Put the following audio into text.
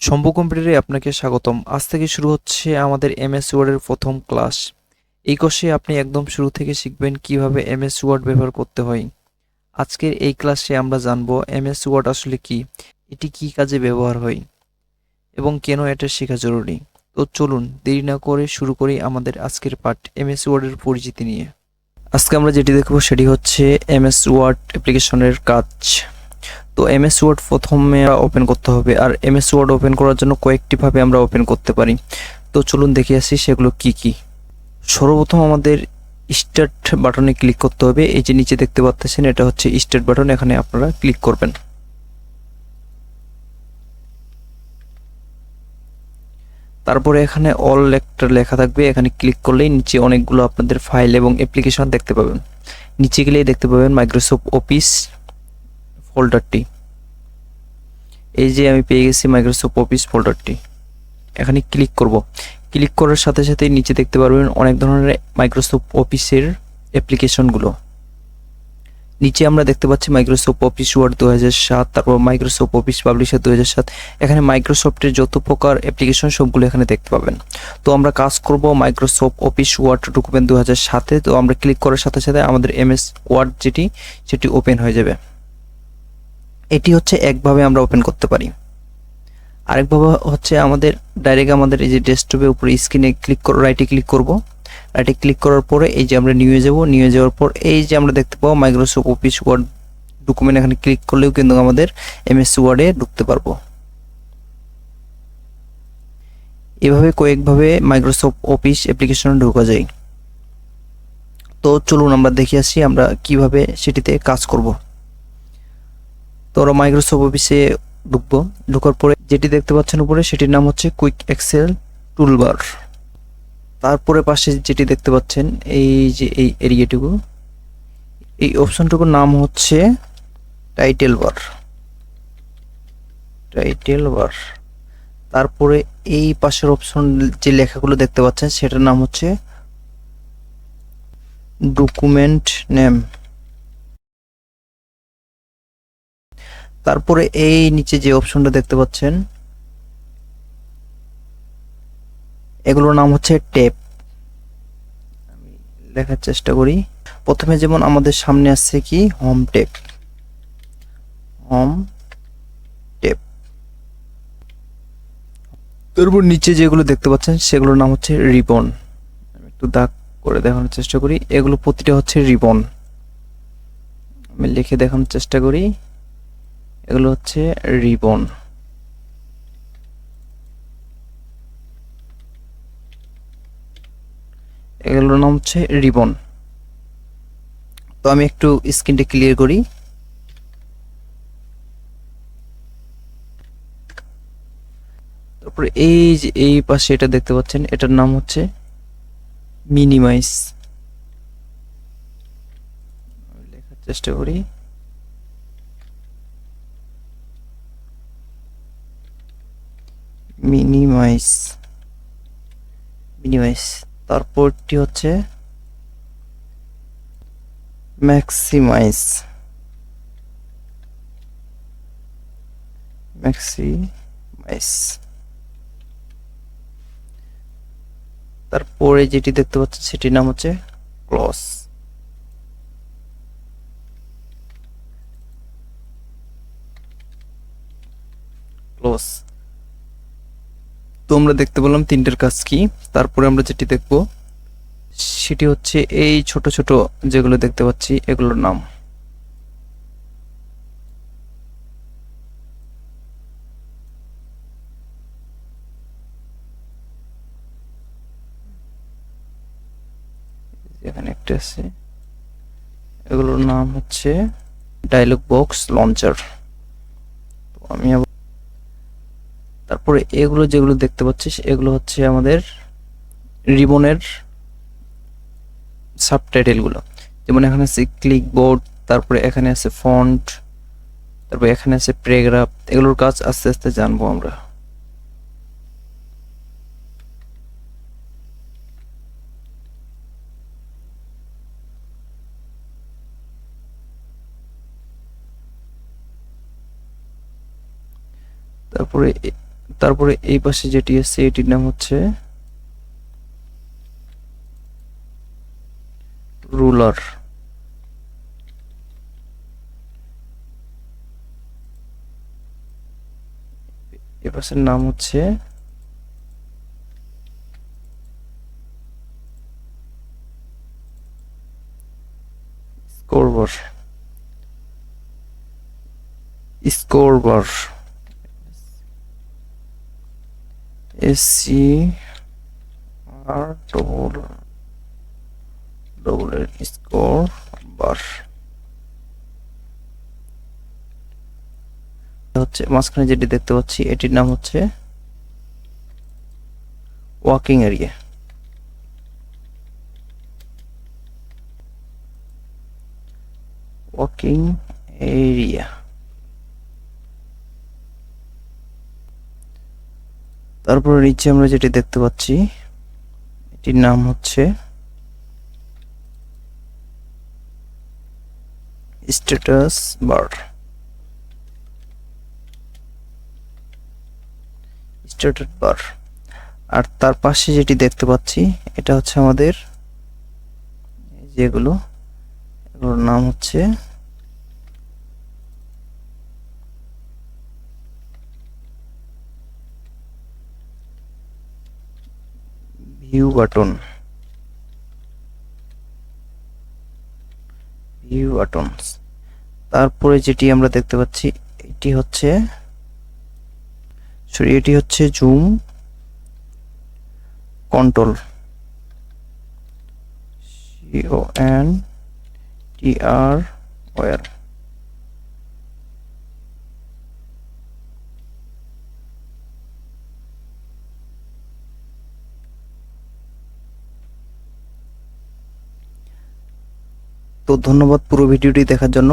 শম্ভু কম্পিউটারে আপনাকে স্বাগতম। আজ থেকে শুরু হচ্ছে আমাদের এমএস ওয়ার্ডের প্রথম ক্লাস। এই কোর্সে আপনি একদম শুরু থেকে শিখবেন কিভাবে এমএস ওয়ার্ড ব্যবহার করতে হয়। আজকের এই ক্লাসে আমরা জানব এমএস ওয়ার্ড আসলে কি, এটি কি কাজে ব্যবহার হয় এবং কেন এটা শেখা জরুরি। তো চলুন দেরি না করে শুরু করি আমাদের আজকের পাঠ এমএস ওয়ার্ডের পরিচিতি নিয়ে। আজকে আমরা যেটি দেখব সেটি হচ্ছে এমএস ওয়ার্ড অ্যাপ্লিকেশনের কাজ। তো এমএস ওয়ার্ড প্রথমে ওপেন করতে হবে, আর এমএস ওয়ার্ড ওপেন করার জন্য কয়েকটি ভাবে আমরা ওপেন করতে পারি। তো চলুন দেখে আসি সেগুলো কি কি। সর্বপ্রথম আমাদের স্টার্ট বাটনে ক্লিক করতে হবে। এই যে নিচে দেখতে পাচ্ছেন এটা হচ্ছে স্টার্ট বাটন, এখানে আপনারা ক্লিক করবেন। তারপরে এখানে অল একটা লেখা থাকবে, এখানে ক্লিক করলেই নিচে অনেকগুলো আপনাদের ফাইল এবং অ্যাপ্লিকেশন দেখতে পাবেন। নিচে গেলেই দেখতে পাবেন মাইক্রোসফট অফিস ফোল্ডারটি। এই যে আমি পেয়ে গেছি মাইক্রোসফট অফিস ফোল্ডারটি, এখানে ক্লিক করব। ক্লিক করার সাথে সাথে নিচে দেখতে পারবেন অনেক ধরনের মাইক্রোসফট অফিসের অ্যাপ্লিকেশনগুলো। নিচে আমরা দেখতে পাচ্ছি মাইক্রোসফট অফিস ওয়ার্ড 2007, তারপর মাইক্রোসফট অফিস পাবলিশার 2007। এখানে মাইক্রোসফটের যত প্রকার অ্যাপ্লিকেশন সবগুলো এখানে দেখতে পাবেন। তো আমরা কাজ করব মাইক্রোসফট অফিস ওয়ার্ড ডকুমেন্ট 2007-এ। তো আমরা ক্লিক করার সাথে সাথে আমাদের এমএস ওয়ার্ড সেটি ওপেন হয়ে যাবে। এটি হচ্ছে একভাবে আমরা ওপেন করতে পারি। আরেকভাবে হচ্ছে আমাদের ডাইরেক্ট আমাদের এই যে ডেস্কটপের উপরে স্ক্রিনে ক্লিক করে রাইটে ক্লিক করব। রাইটে ক্লিক করার পরে এই যে আমরা নিয়ে যাব, নিয়ে যাওয়ার পর এই যে আমরা দেখতে পাবো মাইক্রোসফট অফিস ওয়ার্ড ডকুমেন্ট, এখানে ক্লিক করলেও কিন্তু আমাদের এমএস ওয়ার্ডে ঢুকতে পারবো। এভাবে কয়েকভাবে মাইক্রোসফট অফিস অ্যাপ্লিকেশনে ঢোকা যায়। তো চলুন আমরা দেখে আসি আমরা কিভাবে সেটিতে কাজ করব। তো আমরা মাইক্রোসফট অফিসে ঢুকবো। ঢোকার পরে যেটি দেখতে পাচ্ছেন উপরে সেটির নাম হচ্ছে কুইক এক্সেল টুলবার। তারপরে পাশে যেটি দেখতে পাচ্ছেন এই যে এই এরিয়াটুকু, এই অপশনটুকুর নাম হচ্ছে টাইটেল বার। Title bar. তারপরে এই পাশের অপশন যে লেখাগুলো দেখতে পাচ্ছেন সেটার নাম হচ্ছে ডকুমেন্ট নেম। তারপরে এই নিচে যে অপশনটা দেখতে পাচ্ছেন এগুলোর নাম হচ্ছে ট্যাব। আমি লেখার চেষ্টা করি। প্রথমে যেমন আমাদের সামনে আসছে কি হোম ট্যাব, হোম ট্যাব। তারপর নিচে যেগুলো দেখতে পাচ্ছেন সেগুলোর নাম হচ্ছে রিবন। আমি একটু দাগ করে দেখানোর চেষ্টা করি, এগুলো প্রতিটা হচ্ছে রিবন। আমি লিখে দেখানোর চেষ্টা করি, এগুলো হচ্ছে রিবন। এগুলোর নাম হচ্ছে রিবন। তো আমি একটু স্ক্রিনটা ক্লিয়ার করি। তারপরে এই যে এই পাশে এটা দেখতে পাচ্ছেন এটার নাম হচ্ছে মিনিমাইজ। আমি লেখার চেষ্টা করি, মিনিমাইজ, মিনিমাইজ। তারপরটি হচ্ছে ম্যাক্সিমাইজ, ম্যাক্সিমাইজ। তারপরে যেটি দেখতে পাচ্ছেন সেটির নাম হচ্ছে ক্লোজ। ক্লোজ। তো আমরা দেখতে পেলাম তিনটের কাজ কি। তারপরে আমরা যেটি দেখব সেটি হচ্ছে এই ছোট ছোট যেগুলো দেখতে পাচ্ছি এগুলোর নাম। এখানে একটা আছে, এগুলোর নাম হচ্ছে ডায়লগ বক্স লঞ্চার। তো আমি তারপরে এগুলো যেগুলো দেখতে পাচ্ছিস এগুলো হচ্ছে আমাদের রিবনের সাবটাইটেলগুলো। যেমন এখানে আছে ক্লিক বোর্ড, তারপরে এখানে আছে ফন্ট, তারপরে এখানে আছে প্যারাগ্রাফ। এগুলোর কাজ আস্তে আস্তে জানবো আমরা। তারপরে তারপরে এই পাশে যেটি আছে এটির নাম হচ্ছে রুলার। এই পাশের নাম হচ্ছে স্কোরবার। স্কোরবার SCR স্কোর বার হচ্ছে মাঝখানে যেটি দেখতে পাচ্ছি এটির নাম হচ্ছে ওয়াকিং এরিয়া। Walking area. তারপর নিচে আমরা যেটি দেখতে পাচ্ছি এটির নাম হচ্ছে স্ট্যাটাস বার। Status bar. আর তার পাশে যেটি দেখতে পাচ্ছি এটা হচ্ছে আমাদের যেগুলো, এগুলোর নাম হচ্ছে ভিউ বাটন। View buttons. তারপরে যেটি আমরা দেখতে পাচ্ছি এটি হচ্ছে জুম কন্ট্রোল। CONTR। তো ধন্যবাদ পুরো ভিডিওটি দেখার জন্য।